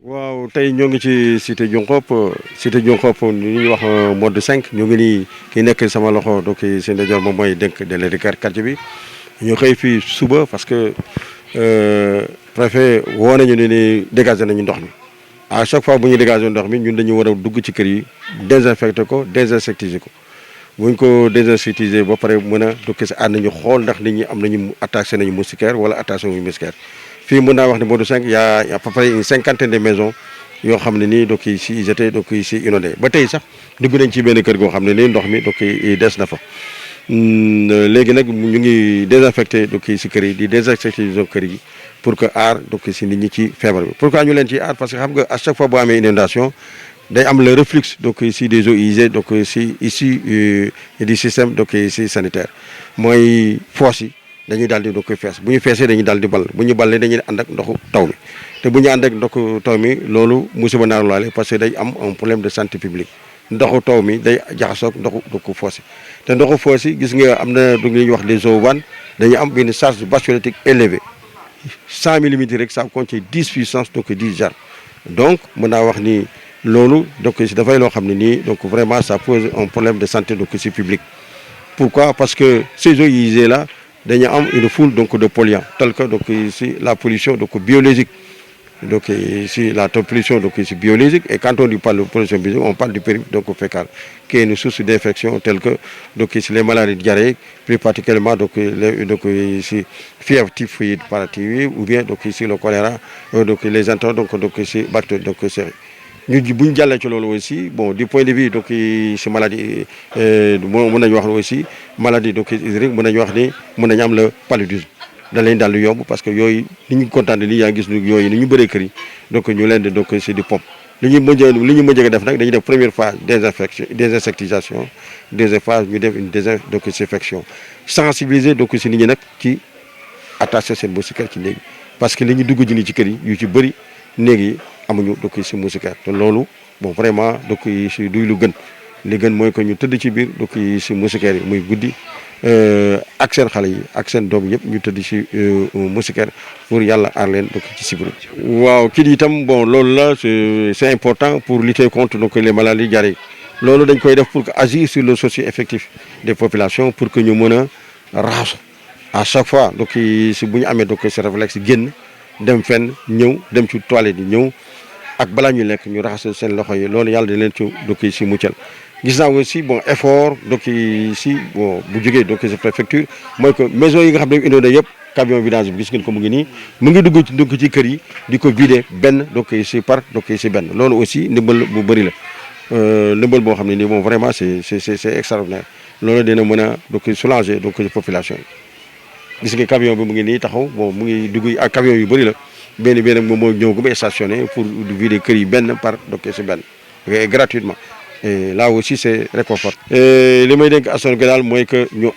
waaw tey ñoo ngi ci cité Diounkop ni ñuy wax mode 5 ñoo ngi nii ki nekk sama loxo donc si ndajoor moom mooy dénk délégué quartier bi ñu xëy fii suba parce que préfet woo nañu ne ni dégagé nañu ndox mi à chaque fois bu ñu dégagé ndox mi ñun dañu war a dugg ci kër yi désinfecté ko désinsectiser ko bu ñu ko désinsectiser ba pare mën a donc si ànd nañu xool ndax nit ñi am nañu attaché nañu moustiquaire wala attaché nañu moustiquaire. fii mën naa wax ne Modou 5 y' a à peu près une cinquantaine de maisons yoo xam ne nii donc ici ils étaient donc ici inondés ba tey sax dugg nañ ci benn kër goo xam ne nii ndox mi donc des na fa. léegi nag ñu ngi désinfecté donc si kër yi di désinfecté kër yi pour que aar donc si nit ñi ci feebar bi. pourquoi ñu leen ci aar parce que xam nga à chaque fois boo amee inondation day am le reflux donc ici des eaux usées donc ici du système donc ici sanitaire mooy fosse yi. dañuy daal di koy fees bu ñu feesee dañuy daal di ball bu ñu ballee dañuy ànd ak ndoxu taw mi te bu ñu ànd ak ndoxu taw mi loolu musiba naaru laale parce que day am un problème de santé publique ndoxu taw mi day jaxasoog ndoxu foos yi te ndoxu foos yi gis nga am na du ñuy wax des eaux vannes dañuy am benn charge basolétique élevée 100 millimètres rek ça contient 10 puissance donc 10 jar donc mën naa wax ni loolu donc si dafay loo xam ne nii donc vraiment ça pose un problème de santé donc si public. Pourquoi? Parce que ces eaux usées là dañu am une foule donc de polluants tels que donc ici la pollution donc biologique donc ici la pollution donc ici biologique et quand on parle de pollution biologique on parle du périmètre donc fécal qui est une source d'infection telle que donc ici les maladies diarrhéiques plus particulièrement donc ici fièvre typhoïde paratyphoïde ou bien donc ici le choléra donc les entrants donc ici bactéries donc série ñu bu ñu jàllee ci loolu aussi bon du point de vue donc si maladie mën nañu wax aussi maladie donc hydrique mën nañu wax ni mën nañu am le paludisme da leen daal di yomb parce que yooyu ni ñu kontaan ni yaa gis yooyu ni ñu bëree kër yi donc ñu leen di donc c'est di pompe li ñu mën a def nag dañuy def première phase désinsectisation deuxième phase ñu def une désinfection sensibiliser donc si nit ñi nag ci attaché seen moustiquaire ci néeg parce que li ñu dugg ji ni ci kër yi yu ci bëri néeg yi amuñu donc si moustiquaire te loolu bon vraiment donc si duy lu gën li gën mooy que ñu tëdd ci biir donc si moustiquaire yi muy guddi ak seen xale yi ak seen doom yëpp ñu tëdd si moustiquaire pour yàlla aar leen donc ci sibiru. waaw kii itam bon loolu la c'est important pour lutter contre donc les maladies diarrhéiques loolu dañ koy def pour que agir sur le socio-effectif des populations pour que ñu mën a raxasu à chaque fois donc si bu ñu amee donc ce réflexe génn dem fenn ñëw dem ci toilette yi ñëw. ak balaa ñu lekk ñu raxas seen loxo yi loolu yàlla di leen ci donc si muccal gis naa aussi bon effort donc si bon bu jógee donc si préfecture mooy que maison yi nga xam ne inondé yëpp camion vidange bi gis ngeen ko mu ngi nii mu ngi dugg ci kër yi di ko vider benn donc si par donc si benn loolu aussi ndimbal bu bëri la ndimbal boo xam ne nii moom vraiment c'est extraordinaire loolu dina mën a donc soulager donc population yi gis nga camion bi mu ngi nii taxaw bon mu ngi dugg ak camion yu bëri la benn moom moo ñëw ba stationné pour vider kër yi benn par donc si benn gratuitement et là aussi c'est réconfort li may dénk askan wi daal mooy que ñu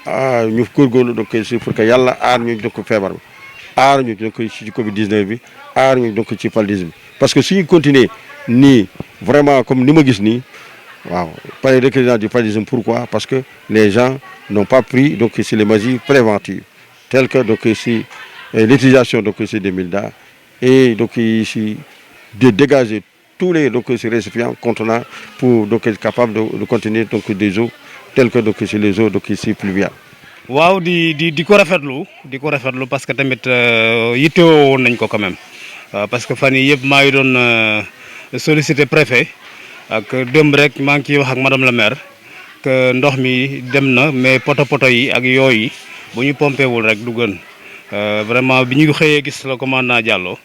góorgóorlu donc si pour que yàlla aar ñu donc feebar bi aar ñu donc ci Covid 19 bi aar ñu donc ci paludisme bi parce que suñu continuer nii vraiment comme ni ma gis nii waaw par déclenchement du paludisme pourquoi parce que les gens n'ont pas pris donc si les mesures préventives telles que donc si l'utilisation donc si des mildas et donc ici de dégager tous les donc ces récipients contenant pour donc être capable de contenir donc des eaux telles que donc c'est les eaux donc ici pluviales. waaw di ko rafetlu parce que tamit yittewoo woon nañ ko quand même parce que fan yii yëpp maa ngi doon solliciter préfet ak démb rek maa ngi ciy wax ak madame la maire que ndox mi dem na mais poto yi ak yooyu bu ñu pompé wul rek du gën vraiment bi ñu xëyee gis la commandant Diallo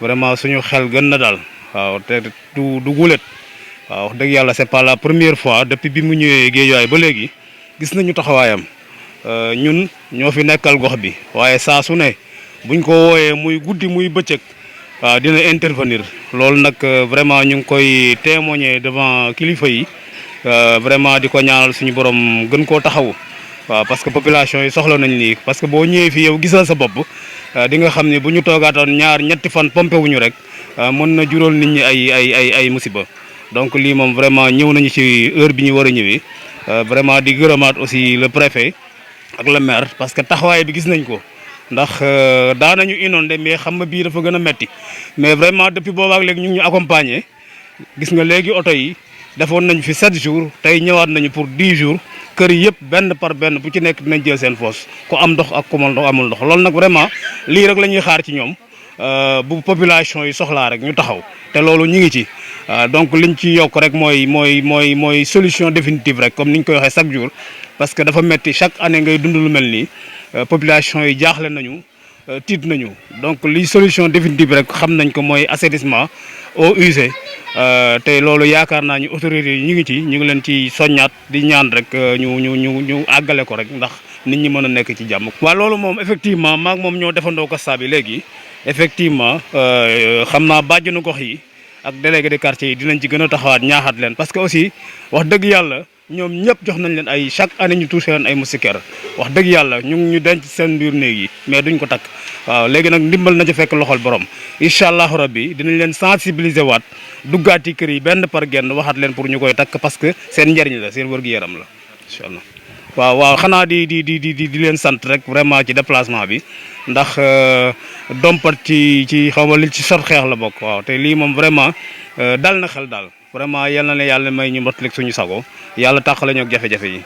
vraiment suñu xel gën na daal. waaw te du gulet waaw wax dëgg yàlla c'est pas la première fois depuis bi mu ñëwee Guédiawaye ba léegi gis nañu taxawaayam ñun ñoo fi nekkal gox bi waaye saa su ne buñ ko wooyee muy guddi muy bëccëg waaw dina intervenir loolu nag vraiment ñu ngi koy témoigner devant kilifa yi vraiment di ko ñaanal suñu borom gën koo taxawu waaw parce que population yi soxla nañ lii parce que boo ñëwee fii yow gisal sa bopp di nga xam ne bu ñu toogaatoon ñetti fan pompé wuñu rek mën na jural nit ñi ay musiba donc lii moom vraiment ñëw nañu ci heure bi ñu war a ñëwee vraiment di gërëmaat aussi le préfet ak le maire parce que taxawaay bi gis nañ ko ndax daanañu inondé mais xam nga bii dafa gën a metti mais vraiment depuis boobaak léegi ñu ngi ñu accompagner gis nga léegi oto yi defoon nañ fi 7 jours tey ñëwaat nañu pour 10 jours kër yi yëpp benn par benn bu ci nekk dinañ jël seen foos ku am ndox ak ku amul ndox loolu nag vraiment lii rek la ñuy xaar ci ñoom bu population yi soxlaa rek ñu taxaw te loolu ñu ngi ci donc liñ ci yokk rek mooy solution définitive rek comme ni ñu koy waxee chaque jour parce que dafa metti chaque année ngay dund lu mel nii population yi jaaxle nañu tiit nañu donc li solution définitive rek xam nañ ko mooy assainissement eaux usées te loolu yaakaar naa ñu autorités yi ñu ngi ci ñu ngi leen ci soññaat di ñaan rek ñu àggale ko rek ndax nit ñi mën a nekk ci jàmm. waaw loolu moom effectivement maak moom ñoo defandoo constat bi léegi effectivement xam naa bàjjenu gox yi ak délégué de quartier yi dinañ ci gën a taxawaat ñaaxaat leen parce que aussi wax dëgg yàlla ñoom ñëpp jox nañ leen ay chaque année ñu touché leen ay moustiquaires wax dëgg yàlla ñu denc seen biir néeg yi mais duñ ko takk waaw léegi nag ndimbal na ci fekk loxol borom incha allahu rabbi dinañ leen sensibiliser waat duggaati kër yi benn par genn waxaat leen pour ñu koy takk parce que seen njariñ la seen wër-gu-yaram la incha allah. waaw xanaa di leen sant rek vraiment ci déplacement bi ndax dompat ci xaw ma li ci sot xeex la bokk waaw te lii moom vraiment dal na xel daal vraiment yal na ne yàlla may ñu motalik suñu sago yàlla tàqale ñu ak jafe-jafe yi.